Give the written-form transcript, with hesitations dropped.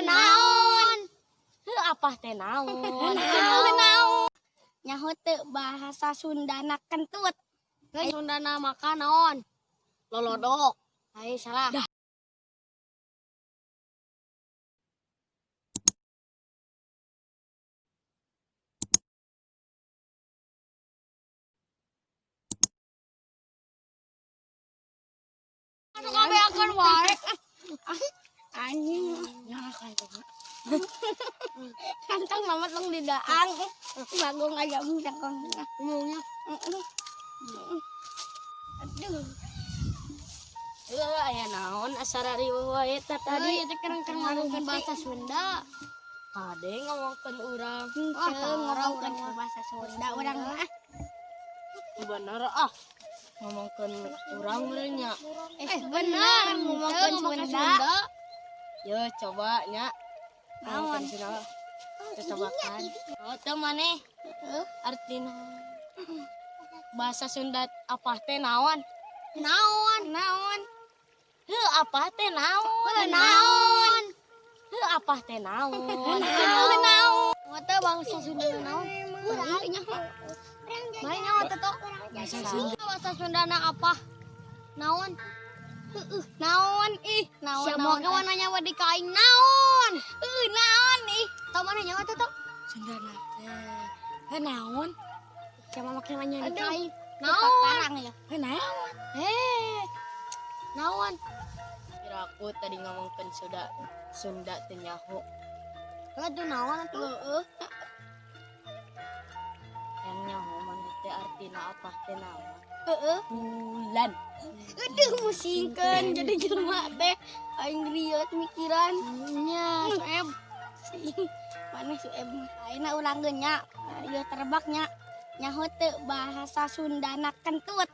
naon? Apa teh naon? Naon? Nyaho teu bahasa Sundana kentut. Sundana maka naon? Lolodok. Hai salah. Anu kabeakeun wae. Anjing. Nyala kae gua. Kantong mamat long di daang. Bagong aja cangkong. Umumnya. Aduh. Aya naon asara riweuh wae teh tadi. Tadi kereng-kereng ngomongkeun bahasa Sunda. Ade ngomongkeun urang. Ngomongkeun bahasa Sunda urang mah. Bener ngomongkeun urang meureun nya. Bener ngomongkeun Sunda. Yo coba nya. Naon? Sunda. Cocobakan. Oh teu maneh. Artina bahasa Sunda apa teh naon? Naon? Apa teh naon? Naon? Apa teh naon? Naon? Mata bahasa Sunda naon? Urang nya. Main nyawa tetok. Bahasa Sunda na apa? Naon? Naon ih? Siapa ke mana nyawa di kain naon? Naon ih? Tahu mana nyawa tetok? Sunda na teh. Naon? Siapa make nanya di kain? Naon? Parang ya. Naon? Naon? Kira aku tadi ngomongkeun Sunda teh nyaho. Aduh naon atuh? Yang nyaho mana teh artina apa teh naon? Bulan. Aduh musingkeun jadi jelema teh aing riot mikiran. Nya, soeb. Mana sueb ayeuna urang geus nya. Ieu terbaknya nyaho teu bahasa Sundana kentut.